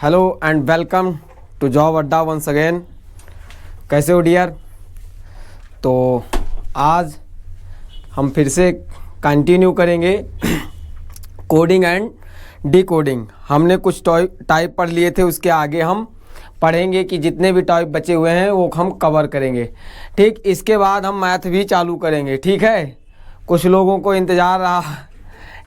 Hello and welcome to job Adda once again. कैसे हो dear? तो आज हम फिर से कंटिन्यू करेंगे कोडिंग एंड डिकोडिंग। हमने कुछ टाइप पढ़ लिए थे, उसके आगे हम पढ़ेंगे कि जितने भी टाइप बचे हुए हैं वो हम कवर करेंगे। ठीक, इसके बाद हम मैथ भी चालू करेंगे। ठीक है, कुछ लोगों को इंतज़ार रहा,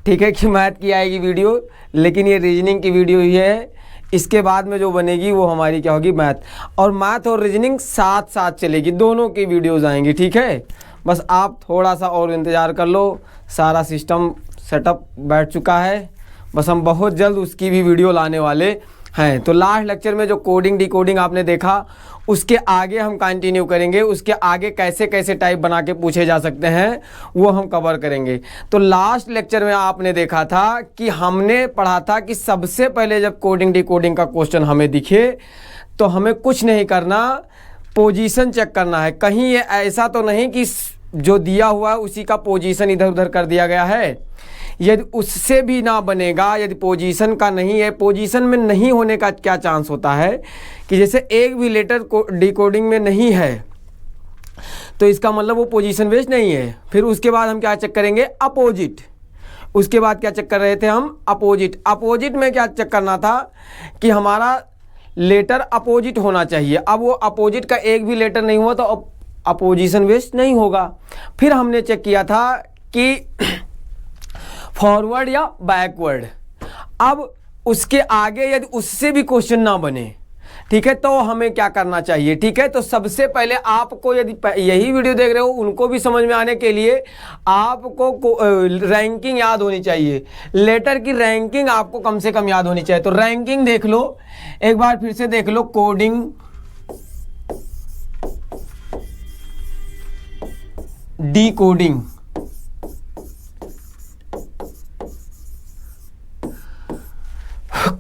ठीक है, कि मैथ की आएगी वीडियो, लेकिन ये रीजनिंग की वीडियो ही है। इसके बाद में जो बनेगी वो हमारी क्या होगी, मैथ। और मैथ और रीजनिंग साथ साथ चलेगी, दोनों की वीडियोज़ आएंगी। ठीक है, बस आप थोड़ा सा और इंतज़ार कर लो। सारा सिस्टम सेटअप बैठ चुका है, बस हम बहुत जल्द उसकी भी वीडियो लाने वाले हैं। तो लास्ट लेक्चर में जो कोडिंग डिकोडिंग आपने देखा, उसके आगे हम कंटिन्यू करेंगे। उसके आगे कैसे कैसे टाइप बना के पूछे जा सकते हैं वो हम कवर करेंगे। तो लास्ट लेक्चर में आपने देखा था कि हमने पढ़ा था कि सबसे पहले जब कोडिंग डिकोडिंग का क्वेश्चन हमें दिखे तो हमें कुछ नहीं करना, पोजीशन चेक करना है। कहीं ये ऐसा तो नहीं कि जो दिया हुआ है उसी का पोजीशन इधर उधर कर दिया गया है। यदि उससे भी ना बनेगा, यदि पोजीशन का नहीं है, पोजीशन में नहीं होने का क्या चांस होता है कि जैसे एक भी लेटर डिकोडिंग में नहीं है तो इसका मतलब वो पोजीशन बेस्ड नहीं है। फिर उसके बाद हम क्या चेक करेंगे, अपोजिट। उसके बाद क्या चेक कर रहे थे हम, अपोजिट। अपोजिट में क्या चेक करना था कि हमारा लेटर अपोजिट होना चाहिए। अब वो अपोजिट का एक भी लेटर नहीं हुआ तो अपोजिशन बेस्ड नहीं होगा। फिर हमने चेक किया था कि फॉरवर्ड या बैकवर्ड। अब उसके आगे यदि उससे भी क्वेश्चन ना बने, ठीक है, तो हमें क्या करना चाहिए। ठीक है, तो सबसे पहले आपको, यदि यही वीडियो देख रहे हो, उनको भी समझ में आने के लिए आपको रैंकिंग याद होनी चाहिए। लेटर की रैंकिंग आपको कम से कम याद होनी चाहिए। तो रैंकिंग देख लो एक बार, फिर से देख लो। Coding, decoding,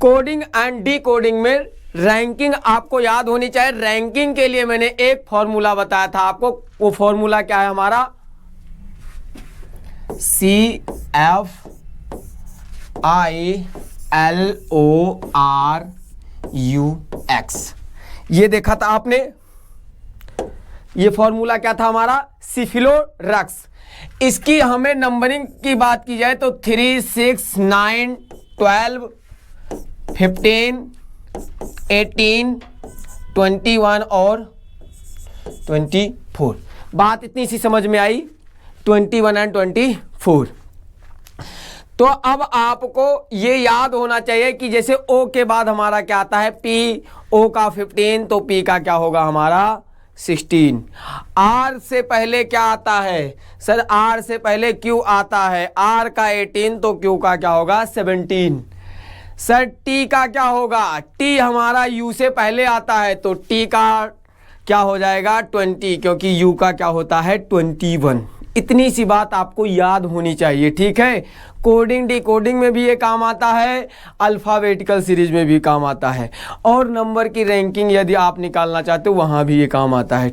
coding and decoding में रैंकिंग आपको याद होनी चाहिए। रैंकिंग के लिए मैंने एक फॉर्मूला बताया था आपको। वो फॉर्मूला क्या है हमारा, CFILORUX। ये देखा था आपने, ये फॉर्मूला क्या था हमारा, सिफिलोरक्स। इसकी हमें नंबरिंग की बात की जाए तो 3, 6, 9, 12, 15, 18, 21 और 24। बात इतनी सी समझ में आई, 21 एंड 24। तो अब आपको ये याद होना चाहिए कि जैसे O के बाद हमारा क्या आता है, P, O का 15 तो P का क्या होगा हमारा 16। R से पहले क्या आता है सर, R से पहले Q आता है, R का 18 तो Q का क्या होगा 17। सर T का क्या होगा, T हमारा U से पहले आता है तो T का क्या हो जाएगा 20, क्योंकि U का क्या होता है 21। इतनी सी बात आपको याद होनी चाहिए। ठीक है, कोडिंग डिकोडिंग में भी ये काम आता है, अल्फ़ाबेटिकल सीरीज में भी काम आता है, और नंबर की रैंकिंग यदि आप निकालना चाहते हो वहाँ भी ये काम आता है।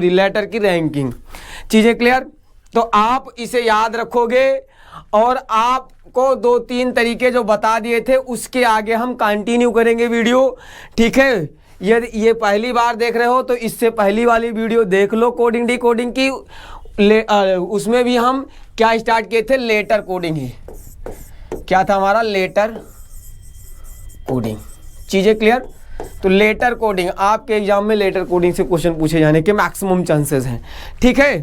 लेटर की रैंकिंग। चीज़ें क्लियर? तो आप इसे याद रखोगे और आपको 2-3 तरीके जो बता दिए थे उसके आगे हम कंटिन्यू करेंगे वीडियो। ठीक है, यदि ये पहली बार देख रहे हो तो इससे पहली वाली वीडियो देख लो कोडिंग डिकोडिंग की। उसमें भी हम क्या स्टार्ट किए थे, लेटर कोडिंग ही। क्या था हमारा, लेटर कोडिंग। चीज़ें क्लियर? तो लेटर कोडिंग, आपके एग्जाम में लेटर कोडिंग से क्वेश्चन पूछे जाने के मैक्सिमम चांसेस हैं। ठीक है,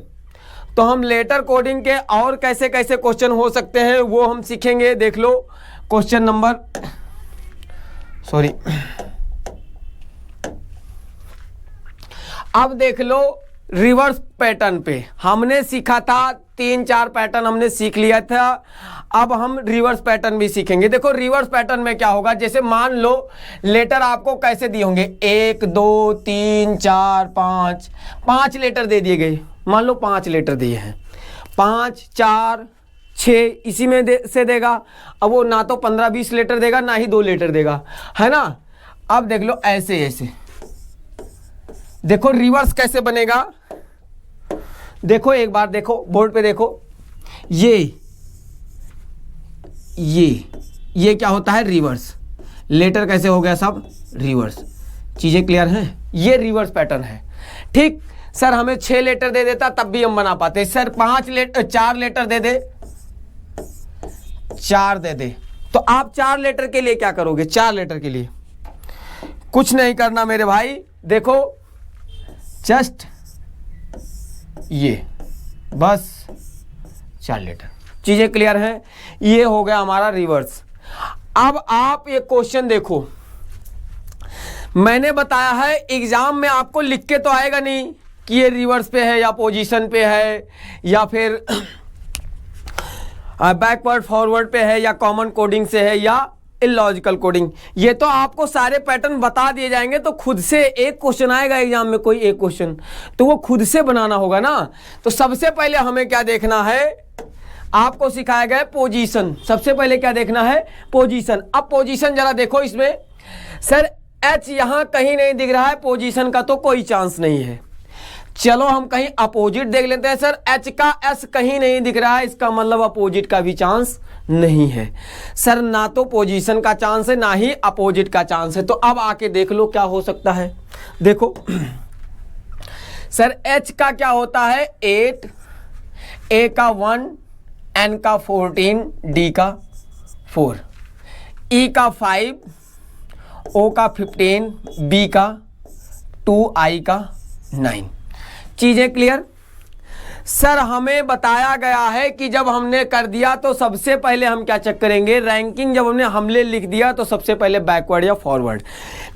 तो हम लेटर कोडिंग के और कैसे कैसे क्वेश्चन हो सकते हैं वो हम सीखेंगे। देख लो क्वेश्चन नंबर, अब देख लो रिवर्स पैटर्न पे। हमने सीखा था 3-4 पैटर्न हमने सीख लिया था, अब हम रिवर्स पैटर्न भी सीखेंगे। देखो रिवर्स पैटर्न में क्या होगा, जैसे मान लो लेटर आपको कैसे दिए होंगे, 1, 2, 3, 4, 5 लेटर दे दिए गए। मान लो 5 लेटर दिए हैं, 5, 4, 6 इसी में से देगा। अब वो ना तो 15-20 लेटर देगा, ना ही 2 लेटर देगा, है ना। अब देख लो ऐसे ऐसे, देखो रिवर्स कैसे बनेगा। देखो एक बार देखो बोर्ड पे, देखो ये क्या होता है रिवर्स। लेटर कैसे हो गया सब रिवर्स। चीज़ें क्लियर हैं, ये रिवर्स पैटर्न है। ठीक सर हमें 6 लेटर दे देता तब भी हम बना पाते। सर 4 लेटर दे दे, 4 दे दे, तो आप 4 लेटर के लिए क्या करोगे? 4 लेटर के लिए कुछ नहीं करना मेरे भाई, देखो जस्ट ये बस 4 लेटर। चीजें क्लियर हैं, ये हो गया हमारा रिवर्स। अब आप ये क्वेश्चन देखो, मैंने बताया है एग्जाम में आपको लिख के तो आएगा नहीं कि ये रिवर्स पे है या पोजीशन पे है या फिर बैकवर्ड फॉरवर्ड पे है या कॉमन कोडिंग से है या इलॉजिकल कोडिंग। ये तो आपको सारे पैटर्न बता दिए जाएंगे, तो खुद से एक क्वेश्चन आएगा एग्जाम में, कोई एक क्वेश्चन, तो वो खुद से बनाना होगा ना। तो सबसे पहले हमें क्या देखना है, आपको सिखाया गया है पोजीशन। सबसे पहले क्या देखना है? पोजीशन। अब पोजीशन जरा देखो इसमें, सर एच यहां कहीं नहीं दिख रहा है, पोजीशन का तो कोई चांस नहीं है। चलो हम कहीं अपोजिट देख लेते हैं। सर एच का एस कहीं नहीं दिख रहा है, इसका मतलब अपोजिट का भी चांस नहीं है। सर ना तो पोजीशन का चांस है ना ही अपोजिट का चांस है। तो अब आके देख लो क्या हो सकता है। देखो सर एच का क्या होता है 8, ए का 1, एन का 14, डी का 4, ई का 5, ओ का 15, बी का 2, आई का 9। चीजें क्लियर? सर हमें बताया गया है कि जब हमने कर दिया तो सबसे पहले हम क्या चेक करेंगे, रैंकिंग। जब हमने लिख दिया तो सबसे पहले बैकवर्ड या फॉरवर्ड।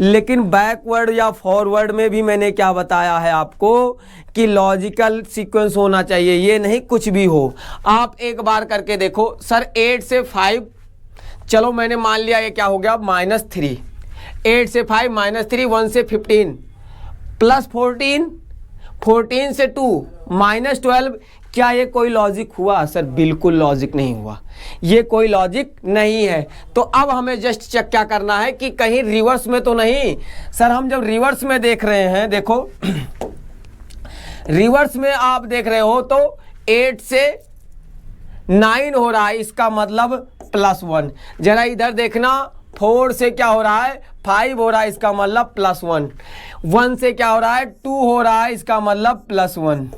लेकिन बैकवर्ड या फॉरवर्ड में भी मैंने क्या बताया है आपको कि लॉजिकल सीक्वेंस होना चाहिए, ये नहीं कुछ भी हो। आप एक बार करके देखो। सर 8 से 5, चलो मैंने मान लिया ये क्या हो गया -3, 8 से 5 -3, 1 से 15 प्लस 14, 14 से 2 -12। क्या ये कोई लॉजिक हुआ? सर बिल्कुल लॉजिक नहीं हुआ, ये कोई लॉजिक नहीं है। तो अब हमें जस्ट चेक क्या करना है कि कहीं रिवर्स में तो नहीं। सर हम जब रिवर्स में देख रहे हैं, देखो रिवर्स में आप देख रहे हो तो 8 से 9 हो रहा है, इसका मतलब +1। जरा इधर देखना, 4 से क्या हो रहा है 5 हो रहा है, इसका मतलब +1। 1 से क्या हो रहा है 2 हो रहा है, इसका मतलब +1।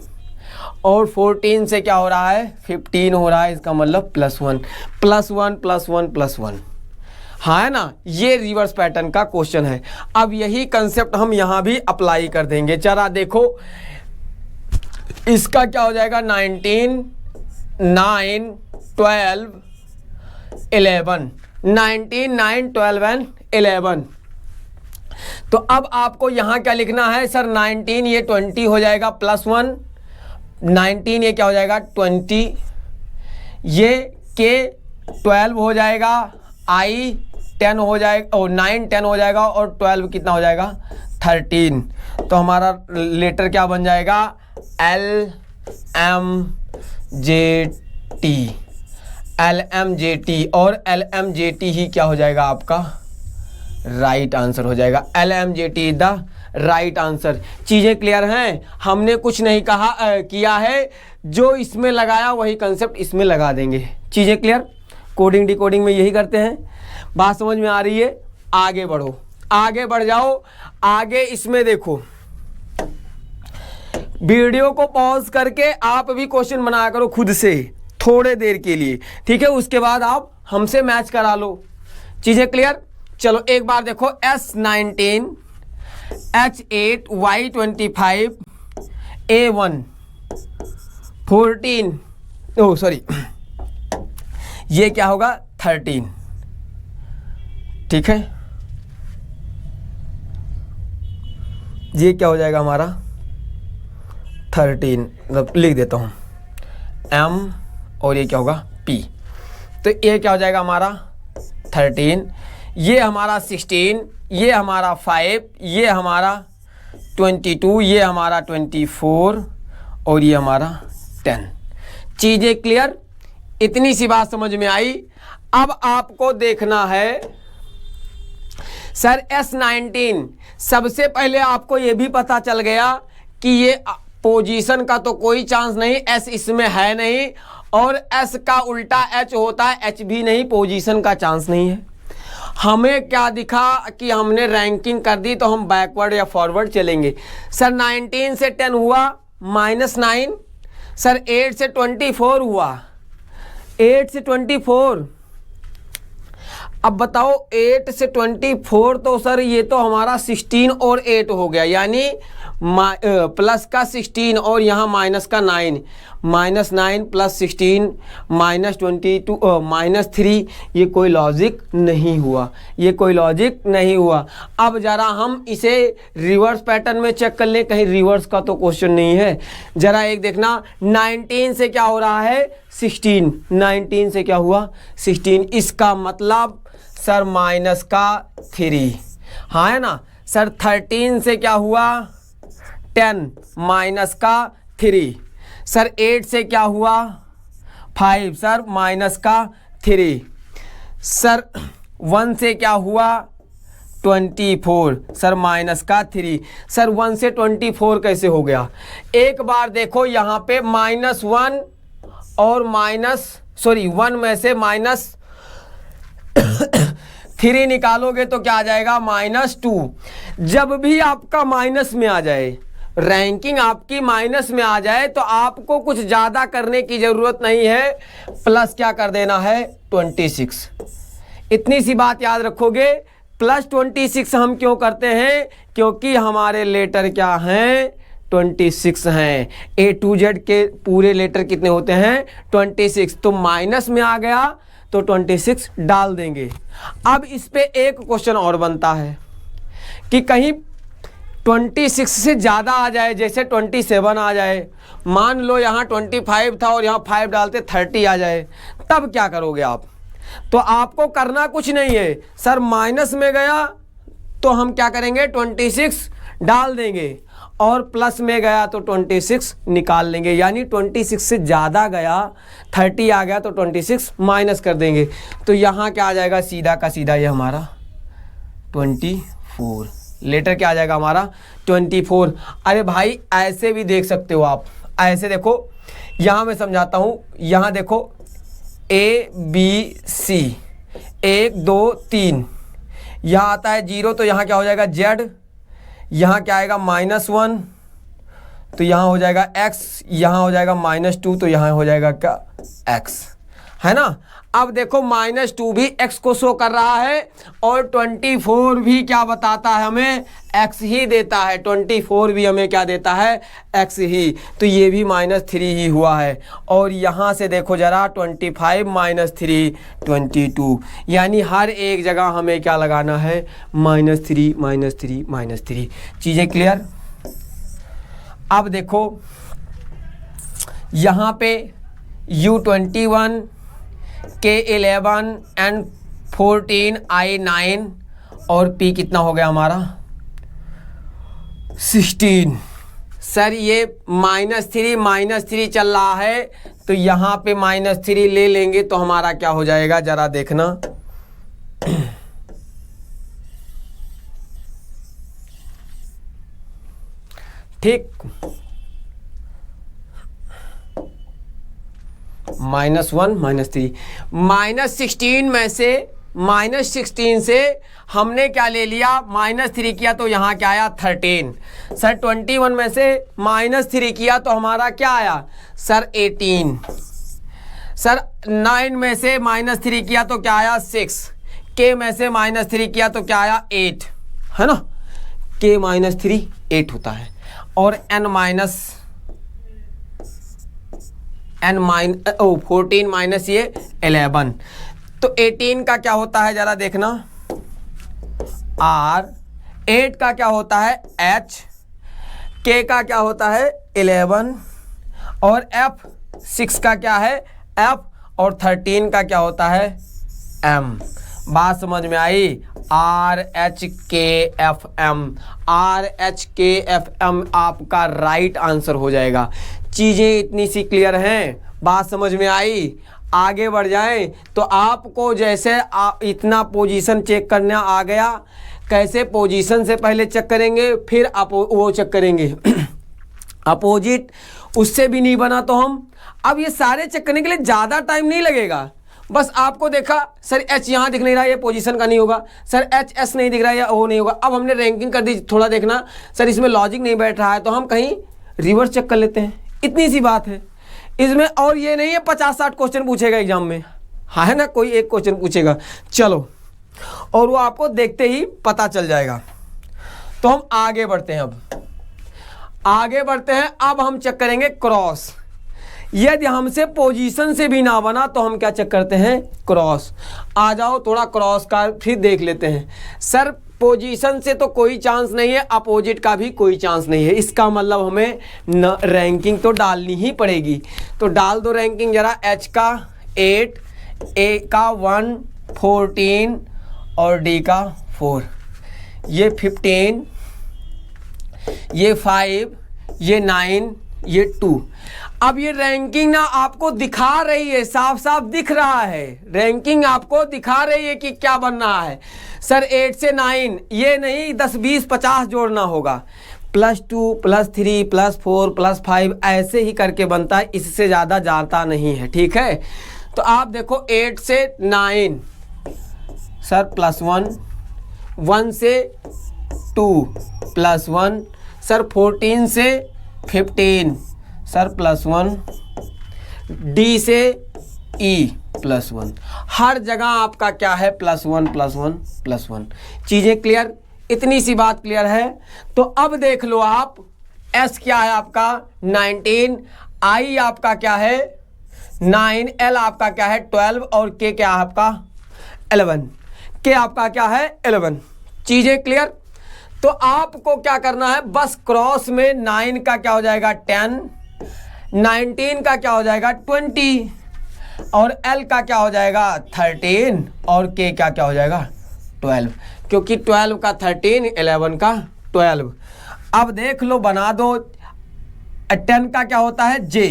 और 14 से क्या हो रहा है 15 हो रहा है, इसका मतलब +1 +1 +1 +1। हाँ है ना, ये रिवर्स पैटर्न का क्वेश्चन है। अब यही कंसेप्ट हम यहां भी अप्लाई कर देंगे। जरा देखो इसका क्या हो जाएगा 19, 9, 12, 11, 19, 9, 12 एंड 11। तो अब आपको यहां क्या लिखना है? सर 19 ये 20 हो जाएगा +1, 19 ये क्या हो जाएगा 20, ये के 12 हो जाएगा, आई 10 हो जाएगा, और 9 10 हो जाएगा, और 12 कितना हो जाएगा 13। तो हमारा लेटर क्या बन जाएगा LMJT, LMJT। और LMJT ही क्या हो जाएगा आपका राइट आंसर हो जाएगा। LMJT is the right answer. चीजें क्लियर हैं? हमने कुछ नहीं किया है, जो इसमें लगाया वही कंसेप्ट इसमें लगा देंगे। चीजें क्लियर? कोडिंग डिकोडिंग में यही करते हैं। बात समझ में आ रही है? आगे बढ़ो, आगे बढ़ जाओ। आगे इसमें देखो, वीडियो को पॉज करके आप भी क्वेश्चन बनाया करो खुद से थोड़े देर के लिए, ठीक है? उसके बाद आप हमसे मैच करा लो। चीजें क्लियर? चलो एक बार देखो, S19, H8, Y25, A1, 14, oh sorry, ये क्या होगा 13, ठीक है? ये क्या हो जाएगा हमारा 13, मतलब लिख देता हूं M, और ये क्या होगा P। तो ये क्या हो जाएगा हमारा 13, ये हमारा 16, ये हमारा 5, ये हमारा 22, ये हमारा 24, और ये हमारा 10। चीजें क्लियर? इतनी सी बात समझ में आई। अब आपको देखना है सर S19, सबसे पहले आपको ये भी पता चल गया कि ये पोजीशन का तो कोई चांस नहीं, S इसमें है नहीं, और S का उल्टा H होता है, H भी नहीं, पोजीशन का चांस नहीं है। हमें क्या दिखा कि हमने रैंकिंग कर दी तो हम बैकवर्ड या फॉरवर्ड चलेंगे। सर 19 से 10 हुआ -9। सर 8 से 24 हुआ, 8 से 24। अब बताओ 8 से 24 तो सर ये तो हमारा 16 और 8 हो गया, यानी प्लस का 16 और यहाँ माइनस का 9, -9 + 16 -22 -3। ये कोई लॉजिक नहीं हुआ, ये कोई लॉजिक नहीं हुआ। अब ज़रा हम इसे रिवर्स पैटर्न में चेक कर लें, कहीं रिवर्स का तो क्वेश्चन नहीं है। ज़रा एक देखना, 19 से क्या हो रहा है 16, 19 से क्या हुआ 16, इसका मतलब सर माइनस का 3, हाँ है ना। सर 13 से क्या हुआ 10, माइनस का 3। सर 8 से क्या हुआ 5, सर माइनस का 3। सर 1 से क्या हुआ 24, सर माइनस का 3। सर 1 से 24 कैसे हो गया? एक बार देखो यहाँ पे -1 और 1 में से -3 निकालोगे तो क्या आ जाएगा -2। जब भी आपका माइनस में आ जाए, रैंकिंग आपकी माइनस में आ जाए, तो आपको कुछ ज़्यादा करने की ज़रूरत नहीं है, प्लस क्या कर देना है 26। इतनी सी बात याद रखोगे। +26 हम क्यों करते हैं? क्योंकि हमारे लेटर क्या हैं 26 हैं। A to Z के पूरे लेटर कितने होते हैं 26, तो माइनस में आ गया तो 26 डाल देंगे। अब इस पे एक क्वेश्चन और बनता है कि कहीं 26 से ज़्यादा आ जाए, जैसे 27 आ जाए, मान लो यहाँ 25 था और यहाँ 5 डालते 30 आ जाए, तब क्या करोगे आप? तो आपको करना कुछ नहीं है, सर माइनस में गया तो हम क्या करेंगे 26 डाल देंगे, और प्लस में गया तो 26 निकाल लेंगे, यानी 26 से ज़्यादा गया 30 आ गया तो 26 माइनस कर देंगे। तो यहाँ क्या आ जाएगा सीधा का सीधा, ये हमारा 24, लेटर क्या आ जाएगा हमारा 24। अरे भाई ऐसे भी देख सकते हो आप, ऐसे देखो, यहाँ मैं समझाता हूँ। यहाँ देखो ABC 1 2 3, यहाँ आता है 0 तो यहाँ क्या हो जाएगा Z, यहाँ क्या आएगा -1 तो यहाँ हो जाएगा X, यहाँ हो जाएगा -2 तो यहाँ हो जाएगा क्या X, है ना। अब देखो -2 भी X को शो कर रहा है और 24 भी क्या बताता है हमें, X ही देता है। 24 भी हमें क्या देता है, X ही, तो ये भी -3 ही हुआ है। और यहाँ से देखो जरा 25 -3 22, यानी हर एक जगह हमें क्या लगाना है -3 -3 -3। चीज़ें क्लियर? अब देखो यहाँ पे U21 K11 and 14 I9 और P कितना हो गया हमारा 16। सर ये -3 चल रहा है, तो यहाँ पे -3 ले लेंगे तो हमारा क्या हो जाएगा, जरा देखना। ठीक, -1 -3 -16 में से -16 से हमने क्या ले लिया -3 किया तो यहाँ क्या आया 13। सर 21 में से -3 किया तो हमारा क्या आया सर 18। सर 9 में से -3 किया तो क्या आया 6। K में से -3 किया तो क्या आया 8, है ना। K -3 8 होता है, और N 14 माइनस ये 11, तो 18 का क्या होता है जरा देखना R, 8 का क्या होता है H, K का क्या होता है 11, और F 6 का क्या है F, और 13 का क्या होता है M। बात समझ में आई? RHKFM, RHKFM आपका राइट आंसर हो जाएगा। चीज़ें इतनी सी क्लियर हैं, बात समझ में आई? आगे बढ़ जाएं तो आपको जैसे इतना पोजीशन चेक करना आ गया, कैसे पोजीशन से पहले चेक करेंगे, फिर वो चेक करेंगे अपोजिट, उससे भी नहीं बना तो हम अब ये सारे चेक करने के लिए ज़्यादा टाइम नहीं लगेगा, बस आपको देखा सर एच यहाँ दिख नहीं रहा है, ये पोजीशन का नहीं होगा सर, एच एस नहीं दिख रहा है या वो नहीं होगा। अब हमने रैंकिंग कर दी, थोड़ा देखना सर इसमें लॉजिक नहीं बैठ रहा है तो हम कहीं रिवर्स चेक कर लेते हैं, इतनी सी बात है इसमें। और ये नहीं है 50-60 क्वेश्चन पूछेगा एग्जाम में, हाँ है ना, कोई एक क्वेश्चन पूछेगा। चलो और वो आपको देखते ही पता चल जाएगा। तो हम आगे बढ़ते हैं, अब आगे बढ़ते हैं। अब हम चेक करेंगे क्रॉस। यदि हमसे पोजीशन से भी ना बना तो हम क्या चेक करते हैं, क्रॉस। आ जाओ थोड़ा क्रॉस का फिर देख लेते हैं। सर पोजीशन से तो कोई चांस नहीं है, अपोजिट का भी कोई चांस नहीं है, इसका मतलब हमें रैंकिंग तो डालनी ही पड़ेगी। तो डाल दो रैंकिंग जरा। एच का 8, ए का 1, 14 और डी का 4, ये 15, ये 5, ये 9, ये 2। अब ये रैंकिंग ना आपको दिखा रही है, साफ साफ दिख रहा है, रैंकिंग आपको दिखा रही है कि क्या बन रहा है। सर 8 से 9 ये नहीं 10, 20, 50 जोड़ना होगा, +2, +3, +4, +5 ऐसे ही करके बनता है, इससे ज़्यादा जाता नहीं है, ठीक है। तो आप देखो 8 से 9 सर +1, 1 से 2 +1, सर 14 से 15 सर +1, डी से ई +1, हर जगह आपका क्या है +1 +1 +1। चीज़ें क्लियर, इतनी सी बात क्लियर है। तो अब देख लो आप, एस क्या है आपका 19, आई आपका क्या है 9, एल आपका क्या है 12 और के क्या है आपका 11, के आपका क्या है 11। चीज़ें क्लियर। तो आपको क्या करना है, बस क्रॉस में 9 का क्या हो जाएगा 10, 19 का क्या हो जाएगा 20 और L का क्या हो जाएगा 13 और K का क्या हो जाएगा 12, क्योंकि 12 का 13, 11 का 12। अब देख लो बना दो। 10 का क्या होता है J,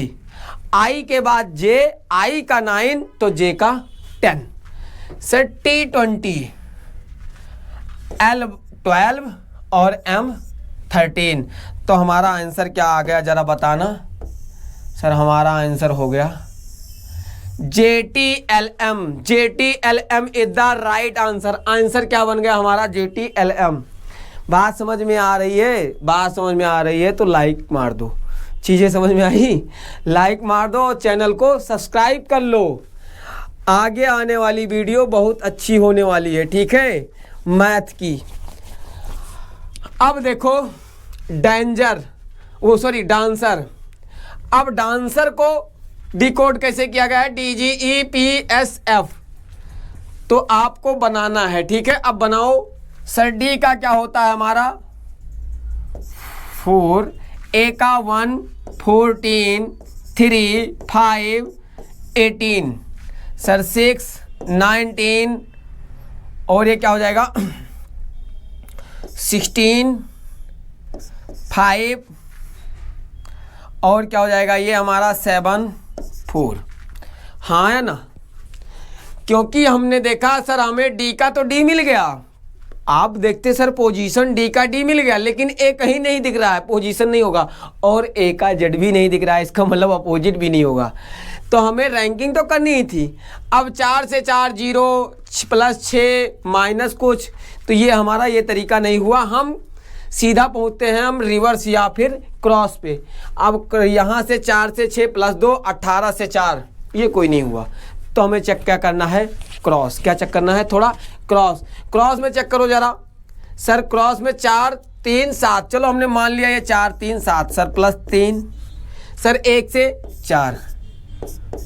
I के बाद J, I का 9 तो J का 10, सर T 20, L 12 और M 13। तो हमारा आंसर क्या आ गया जरा बताना सर। हमारा आंसर हो गया JTLM। JTLM is the right answer. Answer क्या बन गया हमारा JTLM। बात समझ में आ रही है, बात समझ में आ रही है तो लाइक मार दो। चीज़ें समझ में आई, लाइक मार दो, चैनल को सब्सक्राइब कर लो। आगे आने वाली वीडियो बहुत अच्छी होने वाली है, ठीक है, मैथ की। अब देखो डांसर। अब डांसर को डिकोड कैसे किया गया है, DGEPSF। तो आपको बनाना है, ठीक है। अब बनाओ। सर डी का क्या होता है हमारा 4, ए का 1, 14, 3, 5, 18, सर 6, 19 और ये क्या हो जाएगा 16, 5 और क्या हो जाएगा ये हमारा 7, 4। हाँ है ना, क्योंकि हमने देखा सर हमें डी का तो डी मिल गया। आप देखते सर पोजीशन डी का डी मिल गया, लेकिन ए कहीं नहीं दिख रहा है, पोजीशन नहीं होगा, और ए का जेड भी नहीं दिख रहा है, इसका मतलब अपोजिट भी नहीं होगा। तो हमें रैंकिंग तो करनी ही थी। अब 4 से 4 0 +6 माइनस कुछ, तो ये हमारा ये तरीका नहीं हुआ। हम सीधा पहुंचते हैं हम रिवर्स या फिर क्रॉस पे। अब यहाँ से 4 से 6 +2 18 से 4, ये कोई नहीं हुआ। तो हमें चेक क्या करना है, क्रॉस। क्या चेक करना है, थोड़ा क्रॉस में चेक करो जरा। सर क्रॉस में 4 3 7, चलो हमने मान लिया ये 4 3 7, सर +3, सर 1 से 4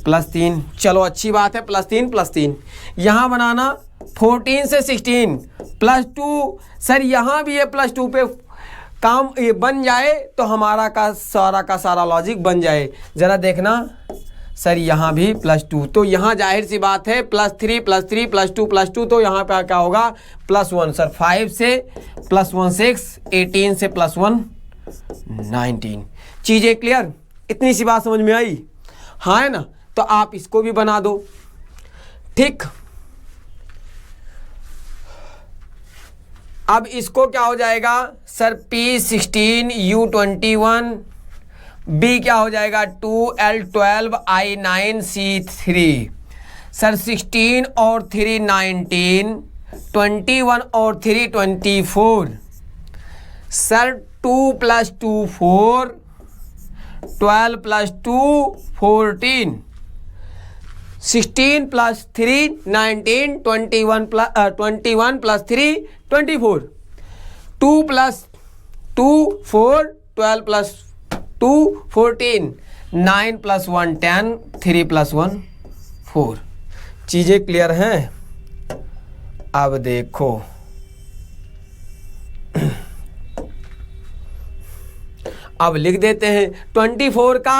+3, चलो अच्छी बात है, +3 यहाँ बनाना। 14 से 16 +2, सर यहाँ भी ये +2 पे काम ये बन जाए तो हमारा का सारा लॉजिक बन जाए। ज़रा देखना सर यहाँ भी +2, तो यहाँ जाहिर सी बात है +3 +2 तो यहाँ पे क्या होगा +1। सर 5 से +1 6, 18 से +1 19। चीज़ें क्लियर, इतनी सी बात समझ में आई, हाँ है ना। तो आप इसको भी बना दो, ठीक। अब इसको क्या हो जाएगा सर P16 U21, B क्या हो जाएगा 2 L12 I9 C3, सर 16 और 3 19, 21 और 3 24, सर 2 + 2 4, 12 + 2 14, 16 + 3 19, 21 + 3 24, 2 + 2 4, 12 + 2 14, 9 + 1 10, 3 + 1 4। चीजें क्लियर हैं? अब देखो अब लिख देते हैं 24 का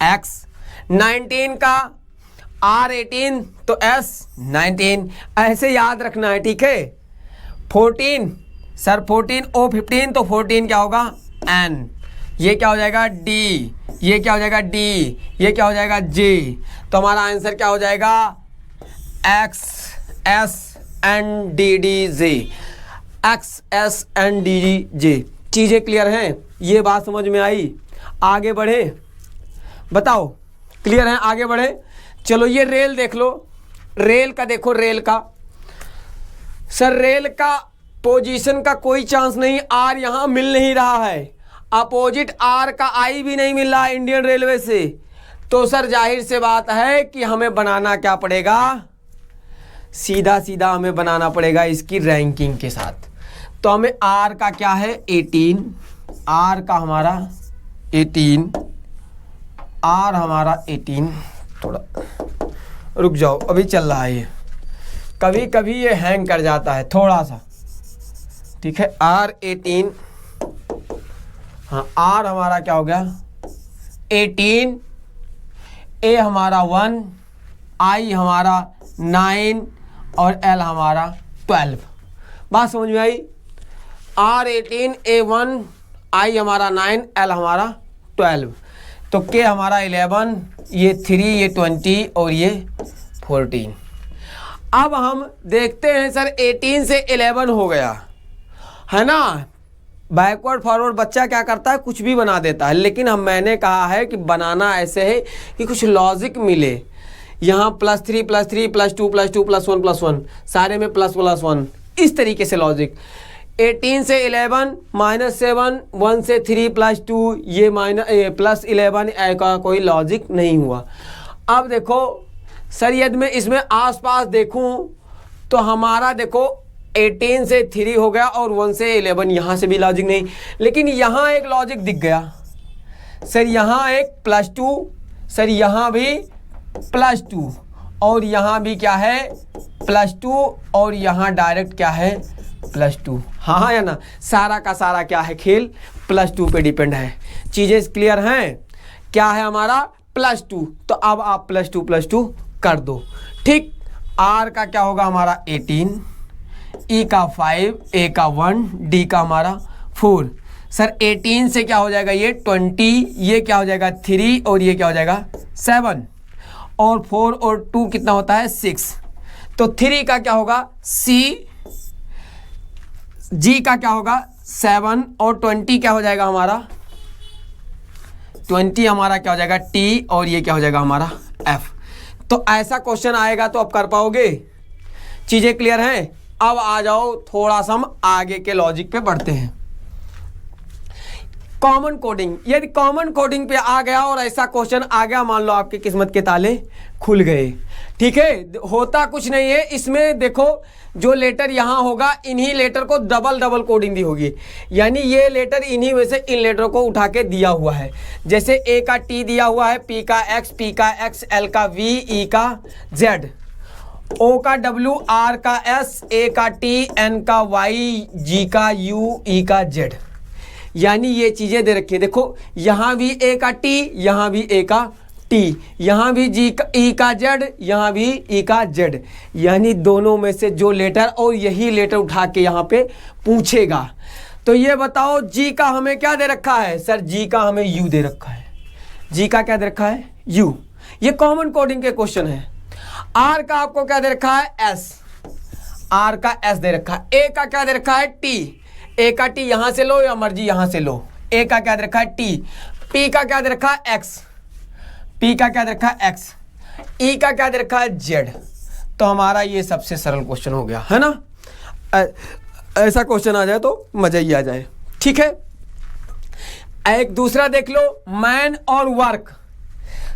x, 19 का r18 तो s19, ऐसे याद रखना है, ठीक है। 14 सर 14 ओ 15 तो 14 क्या होगा n, ये क्या हो जाएगा d, ये क्या हो जाएगा d, ये क्या हो जाएगा j। तो हमारा आंसर क्या हो जाएगा x s n d d j, x s n d d j। चीजें क्लियर हैं? ये बात समझ में आई? आगे बढ़े, बताओ क्लियर है? आगे बढ़े, चलो ये रेल देख लो, रेल का देखो, रेल का सर रेल का पोजीशन का कोई चांस नहीं, आर यहां मिल नहीं रहा है, अपोजिट आर का आई भी नहीं मिल रहा है इंडियन रेलवे से। तो सर जाहिर से बात है कि हमें बनाना क्या पड़ेगा, सीधा सीधा हमें बनाना पड़ेगा इसकी रैंकिंग के साथ। तो हमें आर का क्या है 18, आर का हमारा 18, आर हमारा 18, थोड़ा रुक जाओ अभी चल रहा है ये, कभी कभी ये हैंग कर जाता है थोड़ा सा, ठीक है। आर 18, हाँ आर हमारा क्या हो गया 18, ए हमारा 1, आई हमारा 9 और एल हमारा 12। बात समझ में आई? R18 A1, आई हमारा 9, एल हमारा 12, तो के हमारा 11, ये 3, ये 20 और ये 14। अब हम देखते हैं सर 18 से 11 हो गया है ना। बैकवर्ड फॉरवर्ड बच्चा क्या करता है, कुछ भी बना देता है, लेकिन मैंने कहा है कि बनाना ऐसे है कि कुछ लॉजिक मिले। यहाँ +3 +3 +2 +2 +1 +1, सारे में ++1, इस तरीके से लॉजिक। 18 से 11 -7, 1 से 3 +2, ये +11 का कोई लॉजिक नहीं हुआ। अब देखो सर यदि मैं इसमें आसपास देखूं तो हमारा देखो 18 से 3 हो गया और 1 से 11, यहाँ से भी लॉजिक नहीं, लेकिन यहाँ एक लॉजिक दिख गया सर, यहाँ एक +2, सर यहाँ भी +2 और यहाँ भी क्या है +2 और यहाँ डायरेक्ट क्या है +2। हाँ या ना, सारा का सारा क्या है खेल +2 पे डिपेंड है। चीज़ें क्लियर हैं? क्या है हमारा +2, तो अब आप +2 कर दो, ठीक। आर का क्या होगा हमारा 18, ई का 5, ए का 1, डी का हमारा 4। सर 18 से क्या हो जाएगा ये 20, ये क्या हो जाएगा 3 और ये क्या हो जाएगा 7, और 4 और 2 कितना होता है 6। तो 3 का क्या होगा सी, जी का क्या होगा 7 और 20 क्या हो जाएगा हमारा 20 हमारा क्या हो जाएगा टी और ये क्या हो जाएगा हमारा एफ। तो ऐसा क्वेश्चन आएगा तो आप कर पाओगे। चीजें क्लियर हैं? अब आ जाओ थोड़ा सा हम आगे के लॉजिक पे बढ़ते हैं। कॉमन कोडिंग, यदि कॉमन कोडिंग पे आ गया और ऐसा क्वेश्चन आ गया, मान लो आपकी किस्मत के ताले खुल गए, ठीक है। होता कुछ नहीं है इसमें, देखो जो लेटर यहाँ होगा इन्हीं लेटर को डबल कोडिंग दी होगी, यानी ये लेटर इन्हीं में से इन लेटर को उठा के दिया हुआ है। जैसे ए का टी दिया हुआ है, पी का एक्स, पी का एक्स, एल का वी, ई का जेड, ओ का डब्ल्यू, आर का एस, ए का टी, एन का वाई, जी का यू, ई का जेड, यानी ये चीजें दे रखी है। देखो यहाँ भी ए का टी, यहाँ भी ए का टी, यहाँ भी जी का ई का जेड, यहाँ भी ई का जेड, यानी दोनों में से जो लेटर, और यही लेटर उठा के यहाँ पे पूछेगा। तो ये बताओ जी का हमें क्या दे रखा है सर, जी का हमें यू दे रखा है, जी का क्या दे रखा है यू, ये कॉमन कोडिंग के क्वेश्चन है। आर का आपको क्या दे रखा है एस, आर का एस दे रखा है। ए का क्या दे रखा है टी, ए का टी यहां से लो या मर्जी यहां से लो, ए का क्या दे रखा है टी। पी का क्या दे रखा है एक्स, पी का क्या दे रखा है एक्स, ई का क्या दे रखा है, जेड। तो हमारा ये सबसे सरल क्वेश्चन हो गया, है ना। ऐसा क्वेश्चन आ जाए तो मजा ही आ जाए, ठीक है। एक दूसरा देख लो, मैन और वर्क।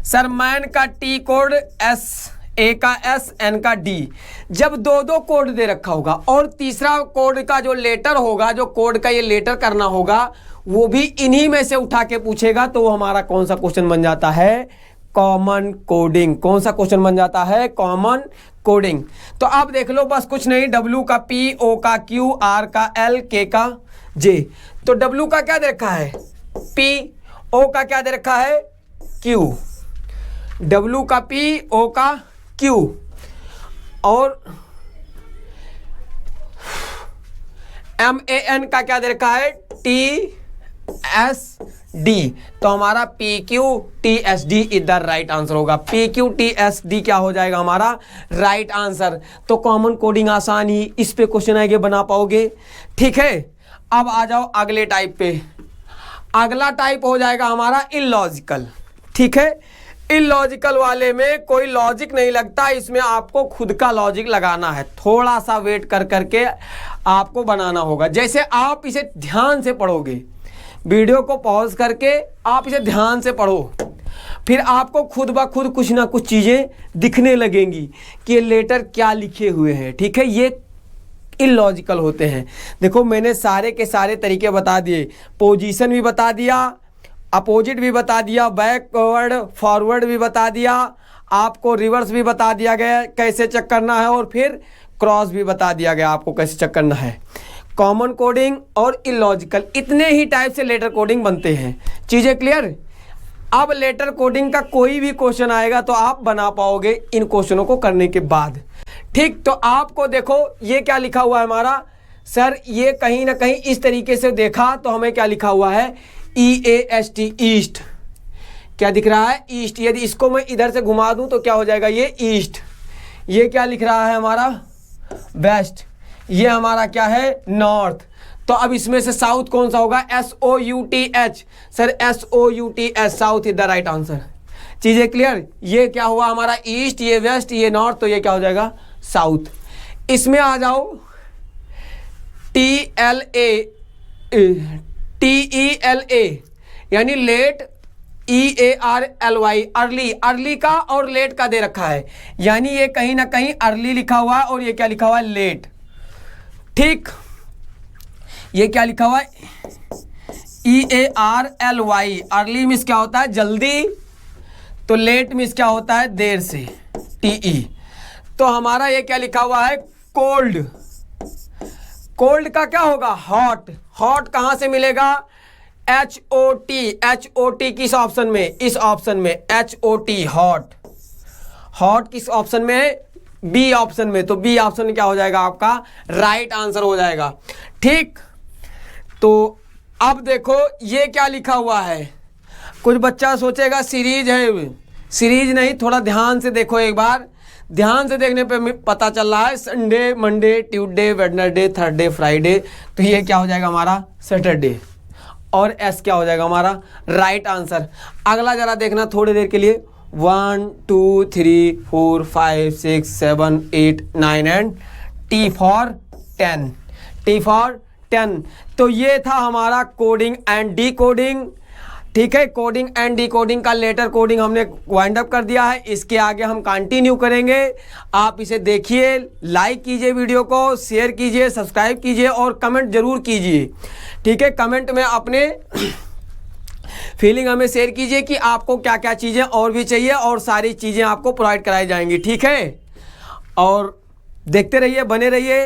सर मैन का टी कोड एस, ए का एस, एन का डी। जब दो दो कोड दे रखा होगा और तीसरा कोड का जो लेटर होगा, जो कोड का ये लेटर करना होगा, वो भी इन्हीं में से उठा के पूछेगा, तो वो हमारा कौन सा क्वेश्चन बन जाता है, कॉमन कोडिंग। कौन सा क्वेश्चन बन जाता है, कॉमन कोडिंग। तो अब देख लो, बस कुछ नहीं, डब्ल्यू का पी, ओ का क्यू, आर का एल, के का जे। तो डब्ल्यू का क्या दे रखा है, पी, ओ का क्या दे रखा है, क्यू। डब्ल्यू का पी, ओ का क्यू, और एम ए एन का क्या दे रखा है, टी एस डी। तो हमारा P Q T S D इधर राइट आंसर होगा। P Q T S D क्या हो जाएगा हमारा, राइट आंसर। तो कॉमन कोडिंग आसान ही, इस पे क्वेश्चन आएंगे, बना पाओगे, ठीक है। अब आ जाओ अगले टाइप पे। अगला टाइप हो जाएगा हमारा इलॉजिकल, ठीक है। इलॉजिकल वाले में कोई लॉजिक नहीं लगता, इसमें आपको खुद का लॉजिक लगाना है, थोड़ा सा वेट कर करके आपको बनाना होगा। जैसे आप इसे ध्यान से पढ़ोगे, वीडियो को पॉज करके आप इसे ध्यान से पढ़ो, फिर आपको खुद ब खुद कुछ ना कुछ चीज़ें दिखने लगेंगी कि ये लेटर क्या लिखे हुए हैं, ठीक है। ये इलॉजिकल होते हैं। देखो मैंने सारे के सारे तरीके बता दिए, पोजीशन भी बता दिया, अपोजिट भी बता दिया, बैकवर्ड फॉरवर्ड भी बता दिया, आपको रिवर्स भी बता दिया गया कैसे चेक करना है, और फिर क्रॉस भी बता दिया गया आपको कैसे चेक करना है। कॉमन कोडिंग और इलॉजिकल, इतने ही टाइप से लेटर कोडिंग बनते हैं। चीज़ें क्लियर। अब लेटर कोडिंग का कोई भी क्वेश्चन आएगा तो आप बना पाओगे इन क्वेश्चनों को करने के बाद, ठीक। तो आपको देखो ये क्या लिखा हुआ है हमारा, सर ये कहीं ना कहीं इस तरीके से देखा तो हमें क्या लिखा हुआ है, E A S T, east. क्या दिख रहा है, ईस्ट। यदि इसको मैं इधर से घुमा दूं तो क्या हो जाएगा, ये ईस्ट। ये क्या लिख रहा है हमारा, वेस्ट। ये हमारा क्या है, नॉर्थ। तो अब इसमें से साउथ कौन सा होगा, S O U T H. Sir S O U T H, south is the right answer. चीजें क्लियर। ये क्या हुआ हमारा, ईस्ट, ये वेस्ट, ये नॉर्थ, तो ये क्या हो जाएगा, साउथ। इसमें आ जाओ, T L A, T E L A यानी late, E A R L Y, early. Early का और लेट का दे रखा है, यानी ये कहीं ना कहीं अर्ली लिखा हुआ है और ये क्या लिखा हुआ है, लेट, ठीक। ये क्या लिखा हुआ है, E A R L Y. Early means क्या होता है, जल्दी, तो लेट मीन्स क्या होता है, देर से, टी ई। तो हमारा ये क्या लिखा हुआ है, कोल्ड। कोल्ड का क्या होगा, हॉट। हॉट कहां से मिलेगा, H O T. H O T किस ऑप्शन में, इस ऑप्शन में, H O T, hot. Hot किस ऑप्शन में है, बी ऑप्शन में। तो बी ऑप्शन क्या हो जाएगा आपका, राइट आंसर हो जाएगा, ठीक। तो अब देखो ये क्या लिखा हुआ है, कुछ बच्चा सोचेगा सीरीज है, सीरीज नहीं, थोड़ा ध्यान से देखो एक बार। ध्यान से देखने पे पता चल रहा है Sunday, Monday, Tuesday, Wednesday, Thursday, Friday. तो ये क्या हो जाएगा हमारा, सैटरडे। और एस क्या हो जाएगा हमारा, राइट आंसर। अगला जरा देखना थोड़ी देर के लिए, 1 2 3 4 5 6 7 8 9 and T for 10। T for 10। तो ये था हमारा कोडिंग एंड डी कोडिंग, ठीक है। कोडिंग एंड डी कोडिंग का लेटर कोडिंग हमने वाइंड अप कर दिया है। इसके आगे हम कंटिन्यू करेंगे। आप इसे देखिए, लाइक कीजिए वीडियो को, शेयर कीजिए, सब्सक्राइब कीजिए और कमेंट जरूर कीजिए, ठीक है। कमेंट में अपने फीलिंग हमें शेयर कीजिए कि आपको क्या क्या चीज़ें और भी चाहिए, और सारी चीज़ें आपको प्रोवाइड कराई जाएंगी, ठीक है। और देखते रहिए, बने रहिए।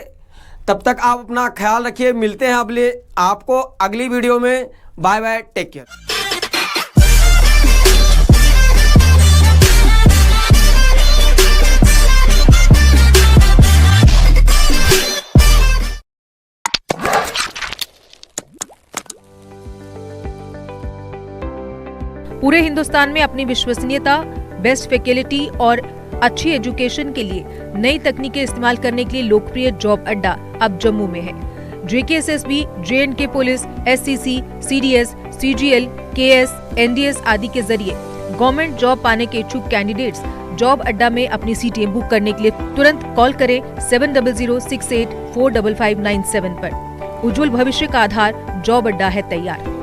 तब तक आप अपना ख्याल रखिए। मिलते हैं आपको अगली वीडियो में। Bye bye, take care. पूरे हिंदुस्तान में अपनी विश्वसनीयता, बेस्ट फैकल्टी और अच्छी एजुकेशन के लिए नई तकनीकें इस्तेमाल करने के लिए लोकप्रिय जॉब अड्डा अब जम्मू में है। JKSSB, J&K police, SCC, CDS, CGL, KS, NDS आदि के जरिए गवर्नमेंट जॉब पाने के इच्छुक कैंडिडेट्स जॉब अड्डा में अपनी सीटें बुक करने के लिए तुरंत कॉल करें 7006845597 पर। उज्जवल भविष्य का आधार जॉब अड्डा है तैयार।